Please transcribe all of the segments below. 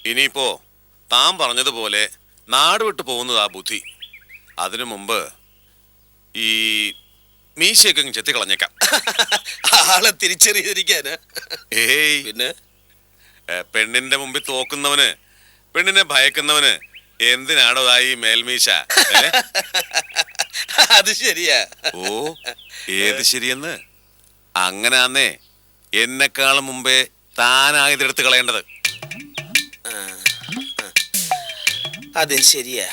ഇനിയിപ്പോ താൻ പറഞ്ഞതുപോലെ നാട് വിട്ടു പോകുന്നതാ ബുദ്ധി. അതിനു മുമ്പ് ഈ മീശയൊക്കെ ചെത്തി കളഞ്ഞേക്കാം. ആളെ തിരിച്ചറിയാതിരിക്കാന്. ഏയ് പിന്നെ പെണ്ണിന്റെ മുമ്പിൽ തോക്കുന്നവന്, പെണ്ണിനെ ഭയക്കുന്നവന് എന്തിനാണോ ഈ മേൽമീശ? അത് ശരിയാ. ഓ, ഏത് ശരിയെന്ന്? അങ്ങനാന്നേ എന്നെക്കാളും മുമ്പേ താനായതെടുത്ത് കളയേണ്ടത്. അതും ശരിയാ.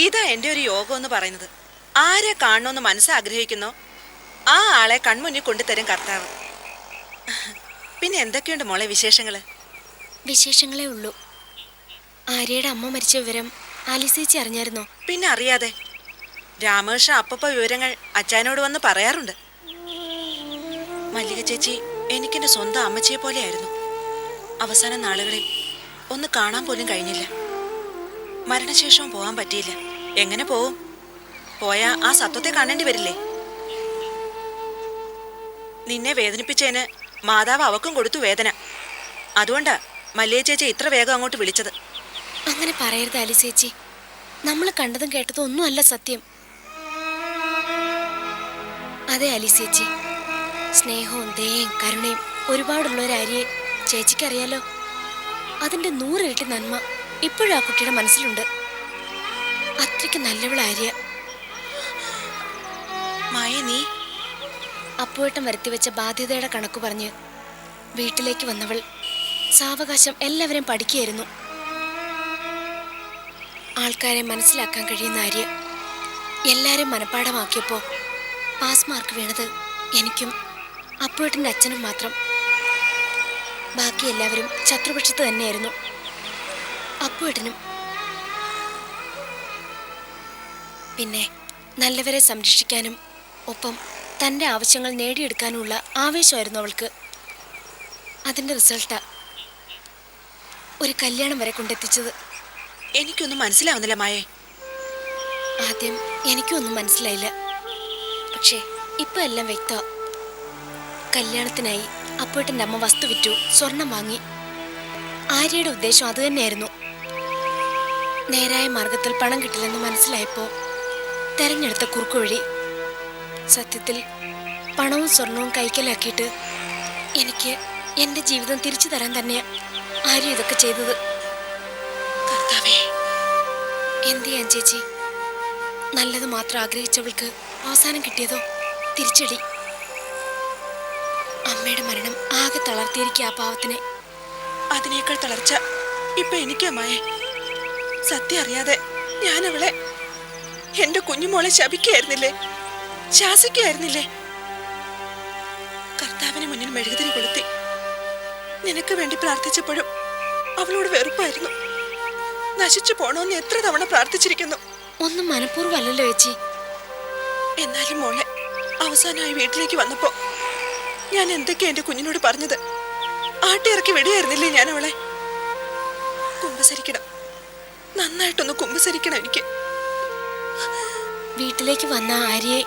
ഇതാ എന്റെ ഒരു യോഗം എന്ന് പറയുന്നത്. ആരെ കാണണമെന്ന് മനസ്സാഗ്രഹിക്കുന്നോ ആ ആളെ കൺമുന്നിൽ കൊണ്ടുതരും കർത്താവ്. പിന്നെ എന്തൊക്കെയുണ്ട് മോളെ വിശേഷങ്ങള്? വിശേഷങ്ങളേ ഉള്ളൂ. ആര്യയുടെ അമ്മ മരിച്ച വിവരം ആലിസേച്ചി അറിഞ്ഞായിരുന്നോ? പിന്നെ അറിയാതെ. രാമകൃഷ്ണ അപ്പപ്പ വിവരങ്ങൾ അച്ചായനോട് വന്ന് പറയാറുണ്ട്. മല്ലിക ചേച്ചി എനിക്കെന്റെ സ്വന്തം അമ്മച്ചിയെ പോലെയായിരുന്നു. അവസാന നാളുകളിൽ ഒന്ന് കാണാൻ പോലും കഴിഞ്ഞില്ല. മരണശേഷവും പോകാൻ പറ്റിയില്ല. എങ്ങനെ പോവും? പോയാ ആ സത്വത്തെ കാണേണ്ടി വരില്ലേ? നിന്നെ വേദനിപ്പിച്ചതിന് മാതാവ് അവക്കും കൊടുത്തു വേദന. അതുകൊണ്ടാ മല്ലിക ചേച്ചി ഇത്ര വേഗം അങ്ങോട്ട് വിളിച്ചത്. അങ്ങനെ പറയരുത് ആലിസേച്ചി. നമ്മൾ കണ്ടതും കേട്ടതും ഒന്നുമല്ല സത്യം. അതെ ആലിസേച്ചി, സ്നേഹവും ദയയും കരുണയും ഒരുപാടുള്ള ഒരു ആര്യയെ ചേച്ചിക്കറിയാലോ. അതിന്റെ 100 ഇരട്ടി നന്മ ഇപ്പോഴും ആ കുട്ടിയുടെ മനസ്സിലുണ്ട്. അത്രയ്ക്ക് നല്ലവൾ ആര്യ. മായ, നീ അപ്പുവേട്ടം വരുത്തിവെച്ച ബാധ്യതയുടെ കണക്ക് പറഞ്ഞ് വീട്ടിലേക്ക് വന്നവൾ സാവകാശം എല്ലാവരെയും പഠിക്കുകയായിരുന്നു. ആൾക്കാരെ മനസ്സിലാക്കാൻ കഴിയുന്ന ആര്യ എല്ലാവരും മനഃപ്പാഠമാക്കിയപ്പോൾ പാസ് മാർക്ക് വീണത് എനിക്കും അപ്പുവേട്ടൻ്റെ അച്ഛനും മാത്രം. ബാക്കി എല്ലാവരും ശത്രുപക്ഷത്ത് തന്നെയായിരുന്നു. അപ്പുവേട്ടനും. പിന്നെ നല്ലവരെ സംരക്ഷിക്കാനും ഒപ്പം തൻ്റെ ആവശ്യങ്ങൾ നേടിയെടുക്കാനുമുള്ള ആവേശമായിരുന്നു അവൾക്ക്. അതിൻ്റെ റിസൾട്ടാ ഒരു കല്യാണം വരെ കൊണ്ടെത്തിച്ചത്. എനിക്കൊന്നും മനസ്സിലാവുന്നില്ല മായേ. ആദ്യം എനിക്കൊന്നും മനസ്സിലായില്ല. പക്ഷേ ഇപ്പം എല്ലാം വ്യക്തമാ. കല്യാണത്തിനായി അപ്പുവേട്ടൻ്റെ അമ്മ വസ്തു വിറ്റു, സ്വർണം വാങ്ങി. ആര്യയുടെ ഉദ്ദേശം അതുതന്നെയായിരുന്നു. നേരായ മാർഗത്തിൽ പണം കിട്ടില്ലെന്ന് മനസ്സിലായപ്പോൾ തെരഞ്ഞെടുത്ത കുറുക്കുവഴി. സത്യത്തിൽ പണവും സ്വർണവും കൈക്കലാക്കിയിട്ട് എനിക്ക് എൻ്റെ ജീവിതം തിരിച്ചു തരാൻ തന്നെയാ ആര്യ ഇതൊക്കെ ചെയ്തത്. കർത്താവേ, എന്ത് ചെയ്യാൻ ചേച്ചി? നല്ലത് മാത്രം ആഗ്രഹിച്ചവൾക്ക് അവസാനം കിട്ടിയതോ തിരിച്ചടി. അമ്മയുടെ മരണം ആകെ തളർത്തിയിരിക്കുക ആ പാവത്തിനെ. അതിനേക്കാൾ തളർച്ച ഇപ്പൊ എനിക്കാ മായേ. സത്യം അറിയാതെ ഞാൻ അവളെ, എന്റെ കുഞ്ഞുമോളെ ശപിക്കുകയായിരുന്നില്ലേ, ശാസിക്കുകയായിരുന്നില്ലേ? കർത്താവിന് മുന്നിൽ മെഴുകുതിരി കൊളുത്തി നിനക്ക് വേണ്ടി പ്രാർത്ഥിച്ചപ്പോഴും അവളോട് വെറുപ്പായിരുന്നു. നശിച്ചു പോണോന്ന് എത്ര തവണ പ്രാർത്ഥിച്ചിരിക്കുന്നു. ഒന്നും മനഃപൂർവ്വമല്ലല്ലോ ചേച്ചി. എന്നാലും മോളെ അവസാനമായി വീട്ടിലേക്ക് വന്നപ്പോ ഞാൻ എന്തൊക്കെയാ എന്റെ കുഞ്ഞിനോട് പറഞ്ഞത്? ആട്ടിയിറക്കി വിടുകയായിരുന്നില്ലേ ഞാൻ അവളെ? കുമ്പസരിക്കണം, നന്നായിട്ടൊന്ന് കുമ്പസരിക്കണം എനിക്ക്. വീട്ടിലേക്ക് വന്ന ആര്യയെ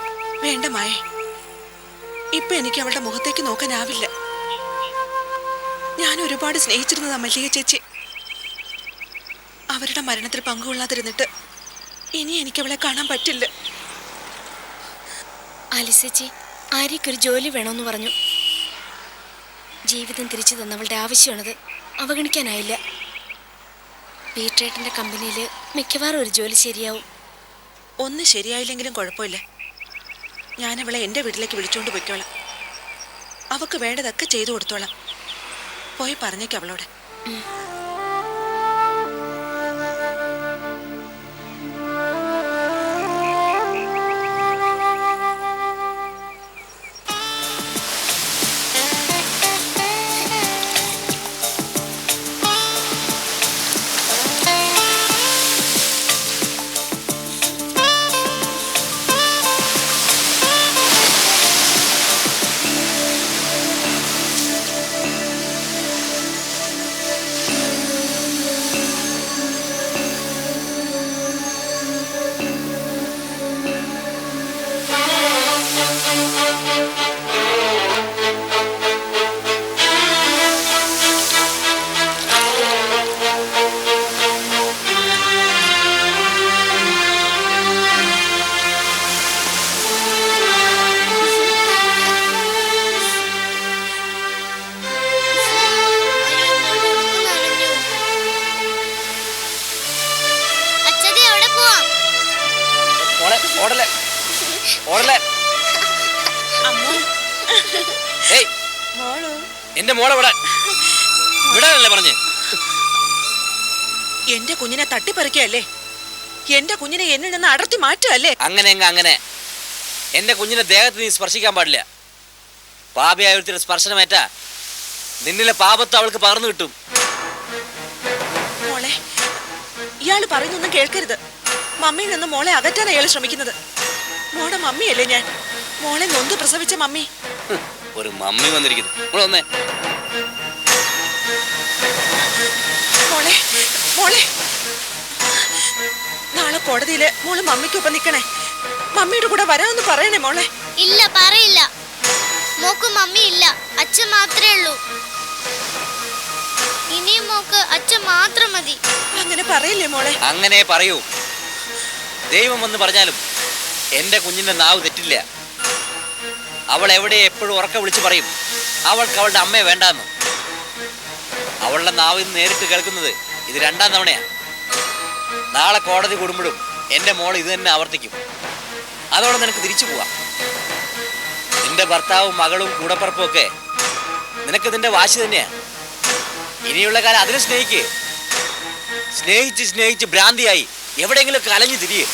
വേണ്ട മായേ, ഇപ്പൊ എനിക്ക് അവളുടെ മുഖത്തേക്ക് നോക്കാനാവില്ല. ഞാൻ ഒരുപാട് സ്നേഹിച്ചിരുന്നതാ മല്ലിക ചേച്ചി. അവരുടെ മരണത്തിൽ പങ്കുകൊള്ളാതിരുന്നിട്ട് ഇനി എനിക്ക് അവളെ കാണാൻ പറ്റില്ല. ആലിസേച്ചി ആര്യക്കൊരു ജോലി വേണമെന്ന് പറഞ്ഞു. ജീവിതം തിരിച്ചു തന്നവളുടെ ആവശ്യമാണത്, അവഗണിക്കാനായില്ല. പീറ്റേട്ടൻ്റെ കമ്പനിയിൽ മിക്കവാറും ഒരു ജോലി ശരിയാവും. ഒന്നും ശരിയായില്ലെങ്കിലും കുഴപ്പമില്ല. ഞാനവളെ എൻ്റെ വീട്ടിലേക്ക് വിളിച്ചുകൊണ്ട് പോയിക്കോളാം. അവക്ക് വേണ്ടതൊക്കെ ചെയ്തു കൊടുത്തോളാം. പോയി പറഞ്ഞേക്ക് അവളോട്. ഓടല്ലേ. അമ്മോ, ഏയ് മോളു. എന്റെ മോളെ വിടാൻ വിടാനല്ലേ പറഞ്ഞേ. എന്റെ കുഞ്ഞിനെ തട്ടിപ്പറിക്കല്ലേ? എന്റെ കുഞ്ഞിനെ എന്നിൽ നിന്ന് അടർത്തി മാറ്റുകയല്ലേ? അങ്ങനെ എന്റെ കുഞ്ഞിന്റെ ദേഹത്ത് നീ സ്പർശിക്കാൻ പാടില്ല. പാപിയായ ഒരുത്തിയുടെ സ്പർശനമേറ്റ നിന്നിലെ പാപത്ത് അവൾക്ക് പകർന്നു കിട്ടും. മോളെ, ഇയാള് പറയുന്നൊന്നും കേൾക്കരുത്. മമ്മിയിൽ നിന്ന് മോളെ അകറ്റാൻ അയാൾ ശ്രമിക്കുന്നത്. മോടെ മമ്മിയല്ലേ ഞാൻ? മോളെ നൊന്ത് പ്രസവിച്ച മമ്മി. ഒരു മമ്മി വന്നിരിക്കുന്നു. ഇവിടെ വന്നേ. മോളെ, മോളെ, നാളെ കോടതിയില് മോള് മമ്മിക്കൊപ്പം നിക്കണേ. മമ്മിയുടെ കൂടെ വരാമെന്ന് പറയണേ മോളെ. ഇല്ല, പറയില്ല. മോക്ക് മമ്മി ഇല്ല, അച്ഛൻ മാത്രമേ ഉള്ളൂ. ഇനിയും മോക്ക് അച്ഛൻ മാത്രം മതി. അങ്ങനെ പറയില്ലേ മോളെ? അങ്ങനെ പറയൂ. ദൈവം എന്ന് പറഞ്ഞാലും എന്റെ കുഞ്ഞിന്റെ നാവ് തെറ്റില്ല. അവൾ എവിടെ എപ്പോഴും ഉറക്കെ വിളിച്ചു പറയും അവൾക്ക് അവളുടെ അമ്മയെ വേണ്ടാന്ന്. അവളുടെ നാവിൽ നിന്ന് നേരിട്ട് കേൾക്കുന്നത് ഇത് 2ാം തവണയാ. നാളെ കോടതി കൂടുമ്പോഴും എന്റെ മോൾ ഇത് തന്നെ ആവർത്തിക്കും. അതോടെ നിനക്ക് തിരിച്ചു പോവാം. നിന്റെ ഭർത്താവും മകളും കൂടപ്പറപ്പും ഒക്കെ നിനക്ക് നിന്റെ വാശി തന്നെയാ. ഇനിയുള്ള കാലം അതിനെ സ്നേഹിച്ച് ഭ്രാന്തിയായി എവിടെയെങ്കിലും കലഞ്ഞു തിരിയേ.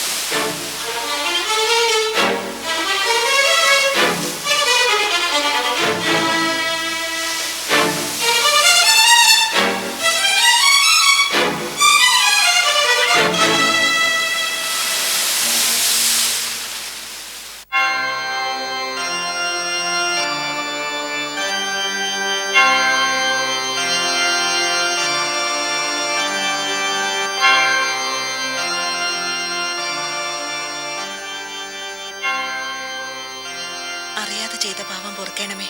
അറിയാതെ ചെയ്ത പാവം പൊറുക്കണമേ.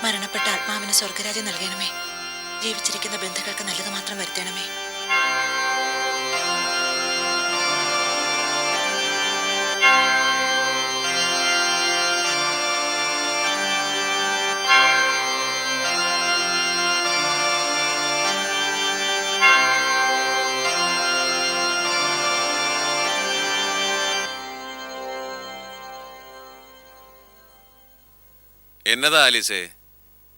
മരണപ്പെട്ട ആത്മാവിന് സ്വർഗരാജ്യം നൽകണമേ. ജീവിച്ചിരിക്കുന്ന ബന്ധുക്കൾക്ക് നല്ലത് മാത്രം വരുത്തണമേ. എന്നതാ ആലീസേ,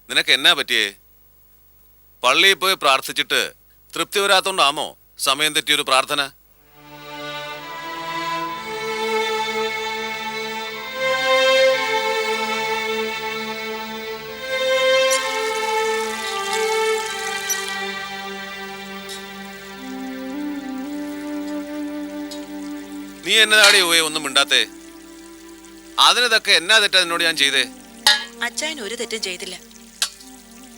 നിനക്ക് എന്നാ പറ്റിയേ? പള്ളിയിൽ പോയി പ്രാർത്ഥിച്ചിട്ട് തൃപ്തി വരാത്തോണ്ടാണോ സമയം തെറ്റിയൊരു പ്രാർത്ഥന? നീ എന്നതാടി പോയേ ഒന്നും മിണ്ടാത്തേ? അതിനിതൊക്കെ എന്നാ തെറ്റാ നിന്നോട് ഞാൻ ചെയ്തേ? അച്ചായൻ ഒരു തെറ്റും ചെയ്തില്ല.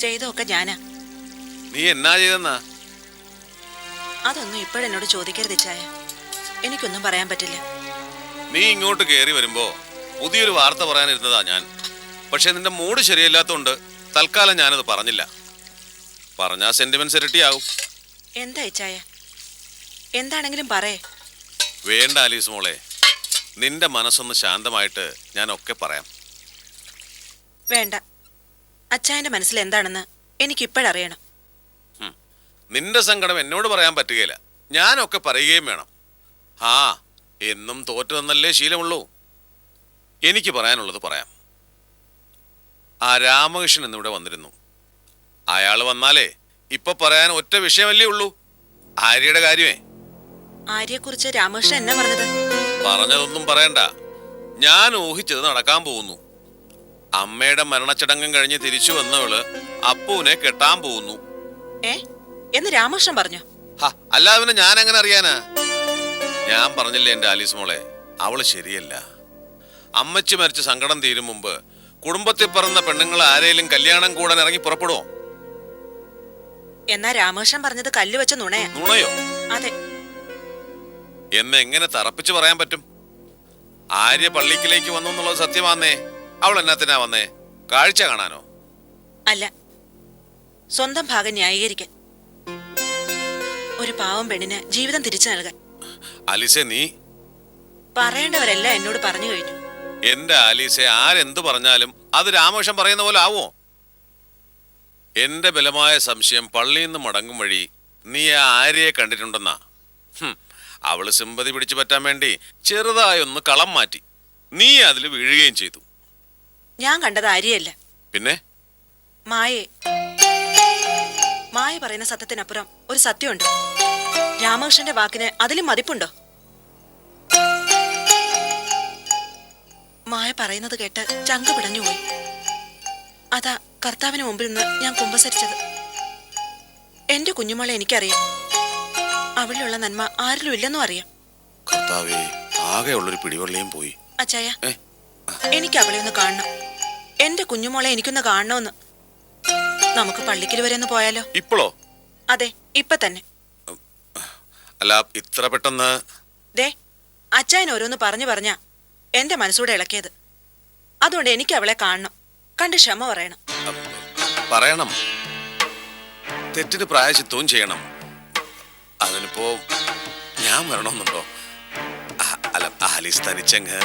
ചെയ്തൊക്കെ ഞാനാ. നീ എന്നാ ചെയ്തെന്നാ? അതൊന്നും ഇപ്പോഴെന്നോട് ചോദിക്കരുത് ചായ. എനിക്കൊന്നും പറയാൻ പറ്റില്ല. നീ ഇങ്ങോട്ട് കയറി വരുമ്പോ പുതിയൊരു വാർത്ത പറയാനിരുന്നതാ ഞാൻ. പക്ഷെ നിന്റെ മൂഡ് ശരിയല്ലാത്തോണ്ട് തൽക്കാലം ഞാനത് പറഞ്ഞില്ല. പറഞ്ഞാ സെന്റിമെന്റ്സ് ഇരട്ടിയാവും. എന്താ ചായ? എന്താണെങ്കിലും പറയേ. വേണ്ട ആലീസ് മോളെ, നിന്റെ മനസ്സൊന്ന് ശാന്തമായിട്ട് ഞാൻ ഒക്കെ പറയാം. വേണ്ട, അച്ചായന്റെ മനസ്സിൽ എന്താണെന്ന് എനിക്കിപ്പോഴറിയണം. നിന്റെ സങ്കടം എന്നോട് പറയാൻ പറ്റുകയില്ല. ഞാനൊക്കെ പറയുകയും വേണം. ആ, എന്നും തോറ്റു തന്നല്ലേ ശീലമുള്ളൂ. എനിക്ക് പറയാനുള്ളത് പറയാം. ആ രാമകൃഷ്ണൻ എന്നിവിടെ വന്നിരുന്നു. അയാൾ വന്നാലേ ഇപ്പൊ പറയാൻ ഒറ്റ വിഷയമല്ലേ ഉള്ളൂ, ആര്യയുടെ കാര്യമേ. ആര്യയെക്കുറിച്ച് രാമകൃഷ്ണൻ എന്നാ പറഞ്ഞത്? പറഞ്ഞതൊന്നും പറയണ്ട. ഞാൻ ഊഹിച്ചത് നടക്കാൻ പോകുന്നു. അമ്മയുടെ മരണച്ചടങ്ങും കഴിഞ്ഞ് തിരിച്ചു വന്നവള് അപ്പുവിനെ കെട്ടാൻ പോകുന്നു. എന്ന് രാമകൃഷ്ണൻ പറഞ്ഞു? അല്ലാതെ പിന്നെ ഞാൻ എങ്ങനെ അറിയാനാ? ഞാൻ പറഞ്ഞില്ലേ എന്റെ ആലീസ് മോളെ, അവള് ശരിയല്ല. അമ്മച്ചി മരിച്ച സങ്കടം തീരും മുമ്പ് കുടുംബത്തിൽ പറഞ്ഞ പെണ്ണുങ്ങൾ ആരെയും കല്യാണം കൂടാൻ ഇറങ്ങി പുറപ്പെടുവോ? എന്നാ രാമകൃഷ്ണൻ പറഞ്ഞത് കല്ല് വെച്ച നുണയാ. നുണയോ? അതെ. എന്നെങ്ങനെ തറപ്പിച്ച് പറയാൻ പറ്റും? ആര്യ പള്ളിക്കിലേക്ക് വന്നു എന്നുള്ളത് സത്യമാന്നേ. അവൾ എന്നാത്തിനാ വന്നേ? കാഴ്ച കാണാനോ? അല്ല, സ്വന്തം ഭാഗം ന്യായീകരിക്കാൻ. ഒരു പാവം പെണ്ണിന് ജീവിതം തിരിച്ചു നൽകാൻ. ആലീസെ, നീ പറയേണ്ടവരെല്ലാം എന്നോട് പറഞ്ഞു കഴിഞ്ഞു. എന്റെ ആലീസെ, ആരെന്ത് പറഞ്ഞാലും അത് രാമകൃഷ്ണൻ പറയുന്ന പോലെ ആവോ? എന്റെ ബലമായ സംശയം പള്ളിയിൽ നിന്ന് മടങ്ങും വഴി നീ ആ ആര്യയെ കണ്ടിട്ടുണ്ടെന്നാ. അവള് സിമ്പതി പിടിച്ചു പറ്റാൻ വേണ്ടി ചെറുതായൊന്ന് കളം മാറ്റി. നീ അതിൽ വീഴുകയും ചെയ്തു. ഞാൻ കണ്ടത് ആര്യയല്ല, പിന്നെ മായയെ. മായ പറയുന്ന സത്യത്തിനപ്പുറം ഒരു സത്യമുണ്ട്. രാമകൃഷ്ണന്റെ വാക്കിന് അതിലും മതിപ്പുണ്ടോ? മായ പറയുന്നത് കേട്ട് ചങ്ക് പിടഞ്ഞുപോയി. അതാ കർത്താവിന് മുമ്പിൽ നിന്ന് ഞാൻ കുമ്പസരിച്ചത്. എന്റെ കുഞ്ഞുമോളെ എനിക്കറിയാം. അവളിലുള്ള നന്മ ആരിലും ഇല്ലെന്നും അറിയാം. കർത്താവേ, ആകെയുള്ളൊരു പിടിവള്ളിയും പോയി. അച്ചായ, എനിക്ക് അവളെ ഒന്ന് കാണണം. എന്റെ കുഞ്ഞുമോളെ എനിക്കൊന്ന് കാണണമെന്ന്. നമുക്ക് പള്ളിക്കൽ വരെ ഒന്ന് പോയാലോ? ഇപ്പോഴോ? അതെ, ഇപ്പൊ തന്നെ. അല്ല, ഇത്ര പെട്ടെന്ന്? ദേ, അച്ചായൻ ഓരോന്ന് പറഞ്ഞാ എന്റെ മനസ്സൂടെ ഇളക്കിയത്. അതുകൊണ്ട് എനിക്ക് അവളെ കാണണം, കണ്ട് ക്ഷമ പറയണം. പറയണം. തെറ്റിന് പ്രായശ്ചിത്തവും ചെയ്യണം. അതിനിപ്പോ ഞാൻ വരണമെന്നുണ്ടോ? അല്ല, ആലീസ് തനിച്ചങ്ങ്.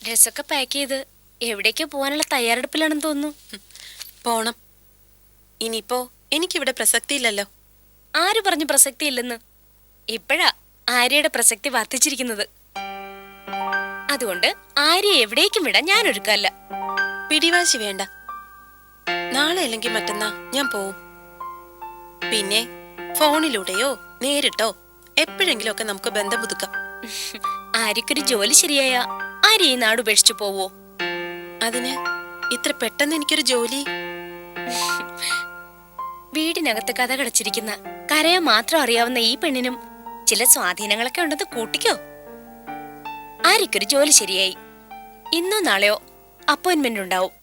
ഡ്രസ്സൊക്കെ പാക്ക് ചെയ്ത് എവിടേക്ക് പോകാനുള്ള തയ്യാറെടുപ്പിലാണെന്ന് തോന്നുന്നു. പോണം. ഇനിയിപ്പോ എനിക്കിവിടെ പ്രസക്തിയില്ലല്ലോ. ആര് പറഞ്ഞു പ്രസക്തി ഇല്ലെന്ന്? ഇപ്പോഴാ ആര്യയുടെ പ്രസക്തി വർദ്ധിച്ചിരിക്കുന്നത്. അതുകൊണ്ട് ആര്യ എവിടേക്കും വിടാൻ ഞാൻ ഒരുക്കല്ല. പിടിവാശി വേണ്ട. നാളെ അല്ലെങ്കിൽ മറ്റന്നാ ഞാൻ പോവും. പിന്നെ ഫോണിലൂടെയോ നേരിട്ടോ എപ്പോഴെങ്കിലും ഒക്കെ നമുക്ക് ബന്ധം പുതുക്കാം. ആര്യക്കൊരു ജോലി ശരിയായ ആര്യ ഈ നാട് ഉപേക്ഷിച്ചു പോവോ? അതിന് ഇത്ര പെട്ടെന്ന് എനിക്കൊരു ജോലി? വീടിനകത്ത് കഥ കടച്ചിരിക്കുന്ന കരയാൻ മാത്രം അറിയാവുന്ന ഈ പെണ്ണിനും ചില സ്വാധീനങ്ങളൊക്കെ ഉണ്ടെന്ന് കൂട്ടിക്കോ. ആര്യക്കൊരു ജോലി ശരിയായി. ഇന്നോ നാളെയോ അപ്പോയിന്റ്മെന്റ് ഉണ്ടാവും.